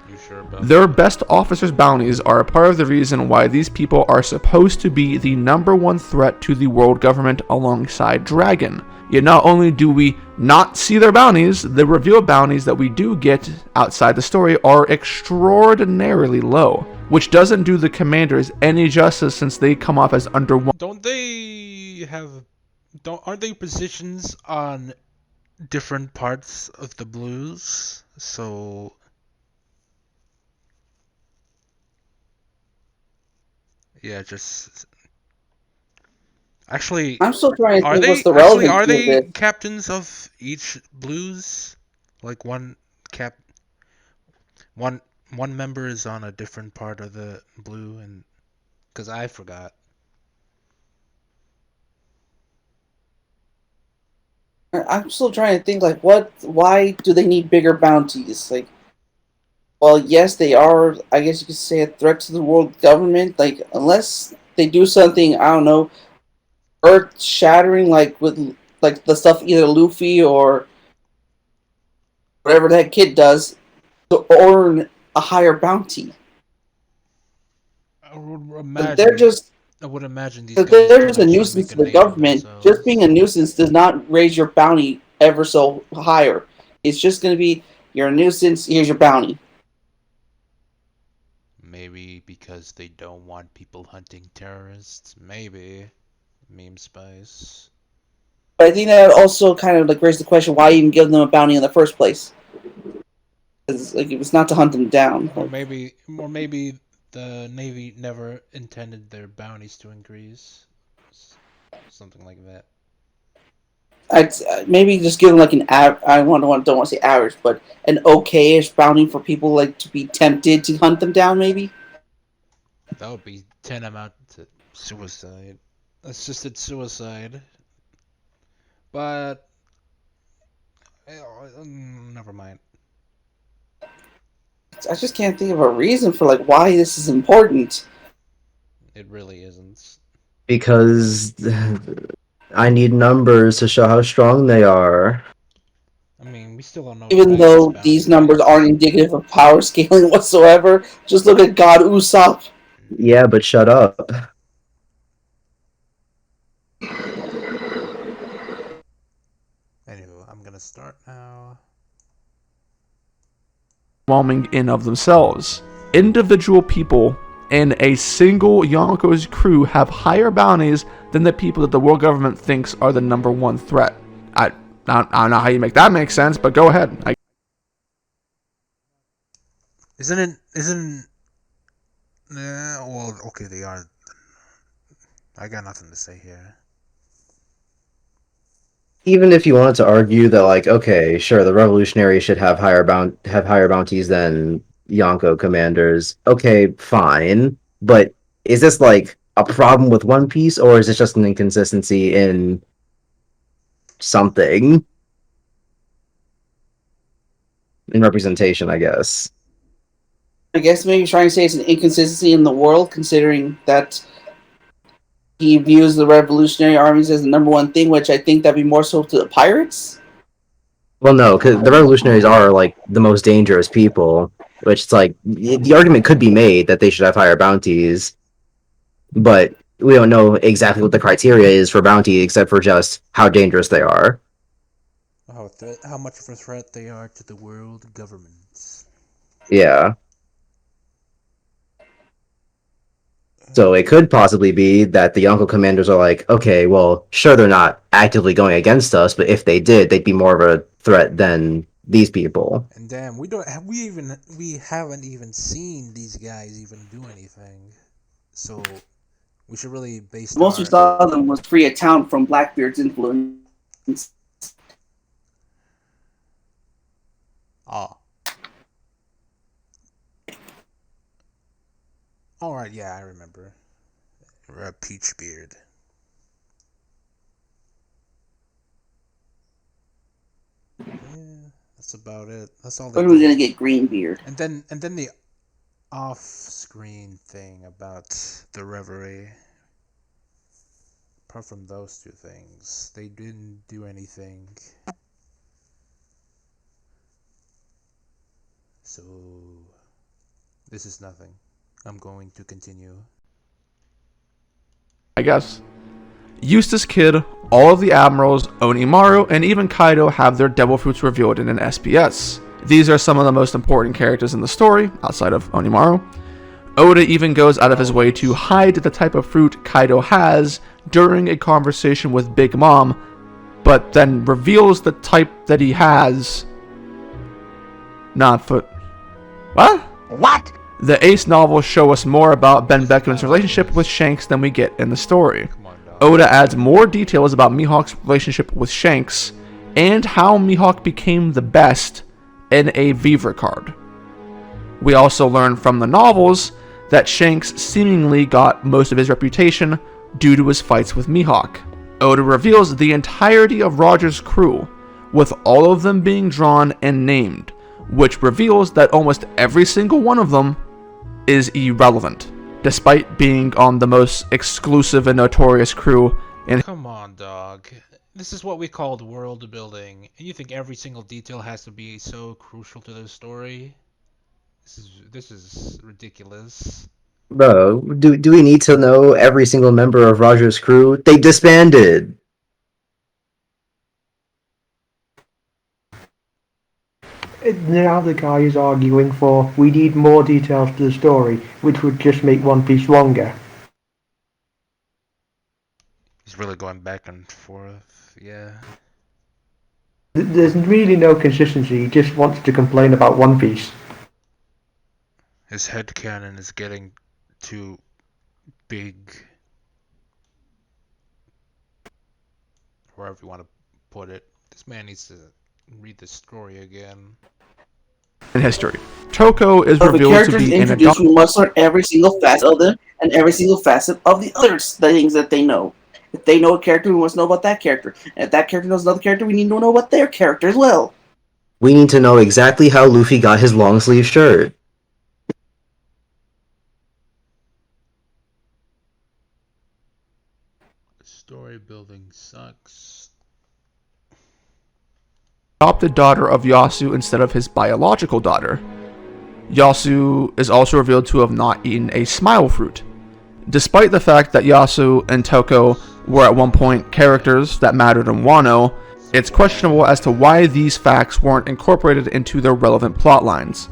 You sure about Their that? best officers' bounties are a part of the reason why these people are supposed to be the number one threat to the world government alongside Dragon. Yet not only do we not see their bounties, the revealed bounties that we do get outside the story are extraordinarily low, which doesn't do the commanders any justice since they come off as underwhelming. Don't they have? Don't aren't they positions on different parts of the blues? So yeah, just actually, I'm still trying to are think what's they the actually are relevancy of they this. captains of each blues? Like cap one one member is on a different part of the blue, and because I forgot. I'm still trying to think like why do they need bigger bounties? Like, well, yes, they are. I guess you could say a threat to the world government. Like, unless they do something, I don't know, earth shattering, like with like the stuff either Luffy or whatever that kid does to earn a higher bounty. I would But they're imagine just I would imagine these because guys they're don't just a actually nuisance make a to the name for government. Just being a themselves. nuisance does not raise your bounty ever so higher. It's just going to be you're a nuisance. Here's your bounty. Maybe because they don't want people hunting terrorists. Maybe. Meme spice. But I think that also kind of like raises the question: why even give them a bounty in the first place? Because like it was not to hunt them down. Or Like, maybe the Navy never intended their bounties to increase. Something like that. I'd maybe just give them like I don't want to say average, but an okayish bounty for people like to be tempted to hunt them down. Maybe. That would be tantamount to suicide. Assisted suicide. But never mind. I just can't think of a reason for like why this is important. It really isn't. Because I need numbers to show how strong they are. I mean, we still don't know Even Dragon's though these bounty numbers aren't base. indicative of power scaling whatsoever, just look at God Usopp. Yeah, but shut up. Anyway, I'm gonna start now. Overwhelming in of themselves. Individual people in a single Yonko's crew have higher bounties than the people that the world government thinks are the number one threat. I don't know how you make that make sense, but go ahead. Isn't it? Isn't? Well, okay, they are. I got nothing to say here. Even if you wanted to argue that, like, okay, sure, the revolutionaries should have higher bounties than Yonko commanders. Okay, fine, but is this like a problem with One Piece, or is it just an inconsistency in something in representation? I guess. I guess maybe trying to say it's an inconsistency in the world, considering that he views the revolutionary armies as the number one thing, which I think that'd be more so to the pirates. Well, no, because the revolutionaries are like the most dangerous people. Which it's like the argument could be made that they should have higher bounties, but we don't know exactly what the criteria is for bounty except for just how dangerous they are. How much of a threat they are to the world governments. Yeah. So it Uh, could possibly be that the Yonko commanders are like, okay, well, sure, they're not actively going against us, but if they did, they'd be more of a threat than these people. and damn, we don't have we haven't even seen these guys even do anything. So we should really base The most we our saw them was free a town from Blackbeard's influence. oh. All right, yeah, I remember. Peach beard. Yeah, that's about it. That's all they When are we gonna did. get Greenbeard? And then the off-screen thing about the reverie. Apart from those two things, they didn't do anything. So This is nothing. I'm going to continue. I guess. Eustace Kid, all of the admirals, Onimaru, and even Kaido have their devil fruits revealed in an SPS. These are some of the most important characters in the story, outside of Onimaru. Oda even goes out of his way to hide the type of fruit Kaido has during a conversation with Big Mom, but then reveals the type that he has. What? What? The Ace novels show us more about Ben Beckman's relationship with Shanks than we get in the story. Come on, dog. Oda adds more details about Mihawk's relationship with Shanks, and how Mihawk became the best in a Viver card. We also learn from the novels that Shanks seemingly got most of his reputation due to his fights with Mihawk. Oda reveals the entirety of Roger's crew, with all of them being drawn and named, which reveals that almost every single one of them is irrelevant, despite being on the most exclusive and notorious crew in. Come on, dog. This is what we called world building, and you think every single detail has to be so crucial to the story? This is ridiculous. Bro, do we need to know every single member of Roger's crew? They disbanded. Now the guy is arguing for we need more details to the story, which would just make One Piece longer. He's really going back and forth, yeah. There's really no consistency, he just wants to complain about One Piece. His headcanon is getting too big. Wherever you want to put it. This man needs to read the story again. history. Toko is But the revealed to characters be an introduced, we must learn every single facet of them and every single facet of the other things that they know. If they know a character, we must know about that character. And if that character knows another character, we need to know about their character as well. We need to know exactly how Luffy got his long sleeve shirt. Story building sucks. adopted daughter of Yasu instead of his biological daughter. Yasu is also revealed to have not eaten a smile fruit. Despite the fact that Yasu and Toko were at one point characters that mattered in Wano, it's questionable as to why these facts weren't incorporated into their relevant plot lines.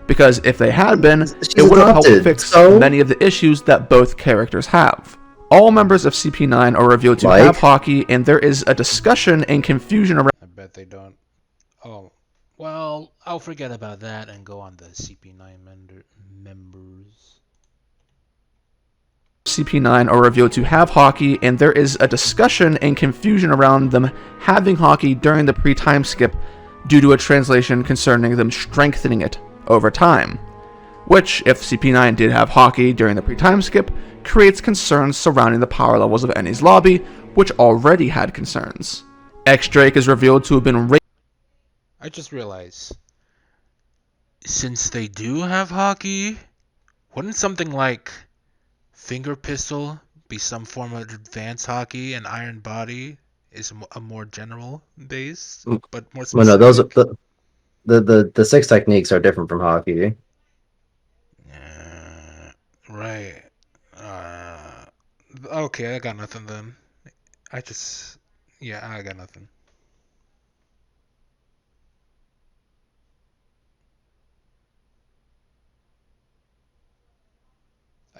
Because if they had been, it would have helped fix many of the issues that both characters have. All members of CP9 are revealed to have hockey, and there is a discussion and confusion around. I bet they don't. Oh, well, I'll forget about that and go on the CP9 members. CP9 are revealed to have hockey, and there is a discussion and confusion around them having hockey during the pre-time skip due to a translation concerning them strengthening it over time. Which, if CP9 did have hockey during the pre-time skip, creates concerns surrounding the power levels of Enies Lobby, which already had concerns. X-Drake is revealed to have been raped. I just realized, since they do have hockey, wouldn't something like Finger Pistol be some form of advanced hockey, and Iron Body is a more general base, but more specific? Well, no, those the six techniques are different from hockey. Right. Okay, I got nothing then. I got nothing.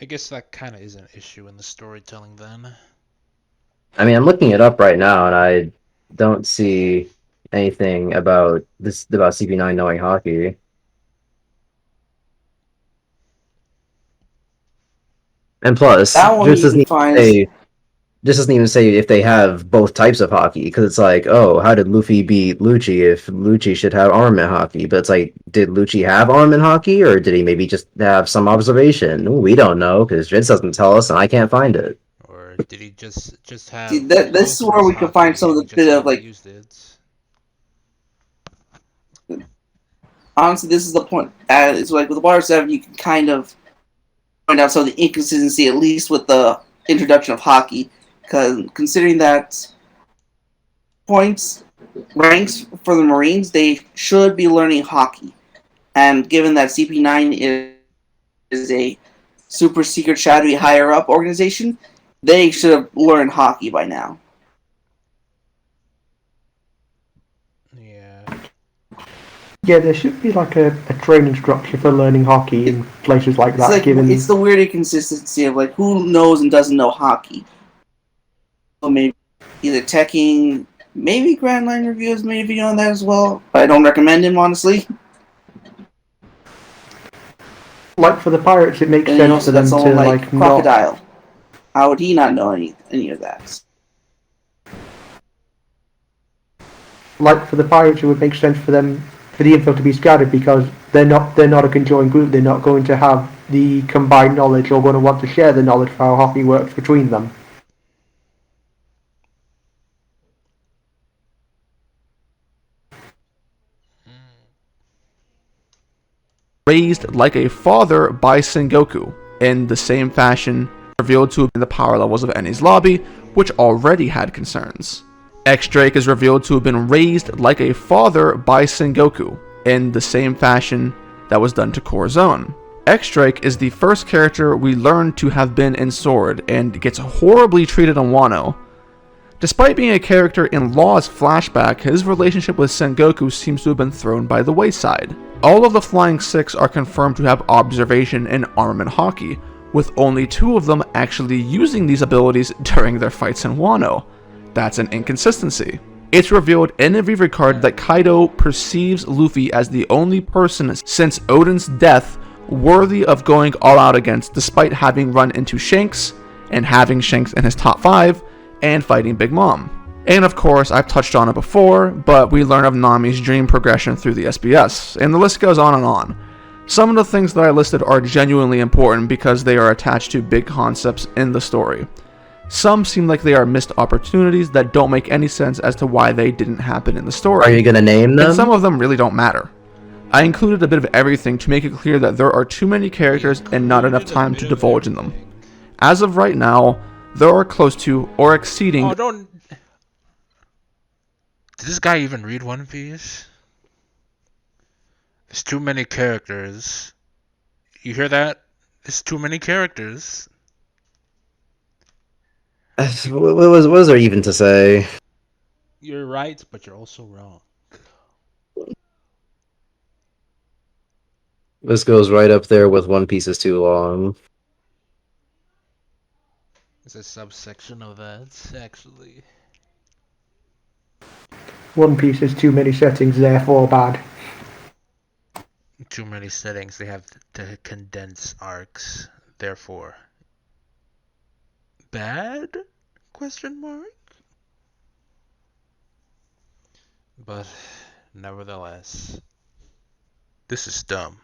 I guess that kind of is an issue in the storytelling then. I mean, I'm looking it up right now, and I don't see anything about CP9 knowing hockey. And plus, That one just you doesn't can even find. say just doesn't even say if they have both types of hockey, because it's like, oh, how did Luffy beat Lucci if Lucci should have armament hockey? But it's like, did Lucci have armament hockey, or did he maybe just have some observation? Ooh, we don't know, because Jitz doesn't tell us, and I can't find it. Or did he just have? See, this is where we can find some of the bit of, like, used it? honestly, this is the point. It's like with Water 7, you can kind of find out some of the inconsistency, at least with the introduction of hockey. Because considering that ranks for the Marines, they should be learning hockey. And given that CP9 is is a super secret shadowy higher up organization. They should have learned hockey by now. Yeah. Yeah, there should be like a training structure for learning hockey in places like It's that. like Given it's the weird inconsistency of like who knows and doesn't know hockey. So maybe either teching, maybe Grand Line Review has made a video on that as well. But I don't recommend him honestly. like for the Pirates, it makes And you sense also for got them to someone like not. Crocodile. How would he not know any of that? Like for the Pirates, it would make sense for them for the info to be scattered because they're not a conjoined group. They're not going to have the combined knowledge or going to want to share the knowledge of how hockey works between them. Raised like a father by Sengoku, in the same fashion revealed to have been the power levels of Eni's lobby, which already had concerns. X-Drake is revealed to have been raised like a father by Sengoku, in the same fashion that was done to Corazon. X-Drake is the first character we learn to have been in Sword, and gets horribly treated on Wano. Despite being a character in Law's flashback, his relationship with Sengoku seems to have been thrown by the wayside. All of the Flying Six are confirmed to have observation and armament hockey, with only 2 of them actually using these abilities during their fights in Wano. That's an inconsistency. It's revealed in a Vivid card that Kaido perceives Luffy as the only person since Odin's death worthy of going all out against, despite having run into Shanks, and having Shanks in his top 5, and fighting Big Mom. And of course, I've touched on it before, but we learn of Nami's dream progression through the SBS, and the list goes on and on. Some of the things that I listed are genuinely important because they are attached to big concepts in the story. Some seem like they are missed opportunities that don't make any sense as to why they didn't happen in the story. Are you gonna name them? And some of them really don't matter. I included a bit of everything to make it clear that there are too many characters and not enough time to divulge in them. As of right now, there are close to or exceeding. Oh, don't. Did this guy even read One Piece? There's too many characters. You hear that? There's too many characters. What was there even to say? You're right, but you're also wrong. This goes right up there with One Piece is too long. It's a subsection of that, actually. One Piece has too many settings, therefore bad. Too many settings. They have to condense arcs. Therefore, bad? Question mark. But nevertheless, this is dumb.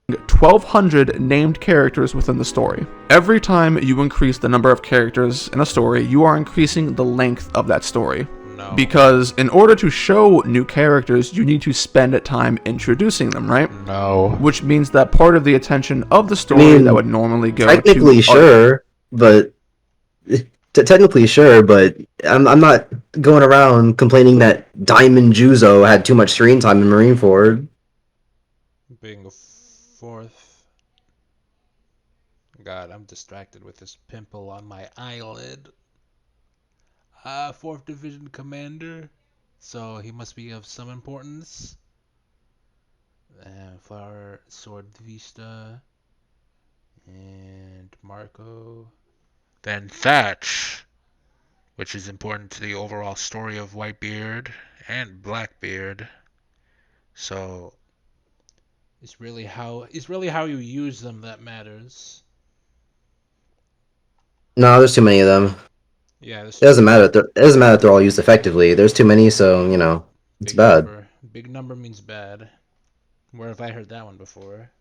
1,200 named characters within the story. Every time you increase the number of characters in a story, you are increasing the length of that story. No. Because in order to show new characters, you need to spend time introducing them, right? No. Which means that part of the attention of the story that would normally go technically to sure, but technically sure, but I'm not going around complaining that Diamond Juzo had too much screen time in Marineford. Being a 4th. God, I'm distracted with this pimple on my eyelid. 4th Division Commander. So he must be of some importance. Flower, Sword Vista. And Marco. Then Thatch, which is important to the overall story of Whitebeard and Blackbeard. So it's really how you use them that matters. No, there's too many of them. Yeah, It doesn't matter. It doesn't matter if they're all used effectively. There's too many, so it's bad. Big number means bad. Where have I heard that one before?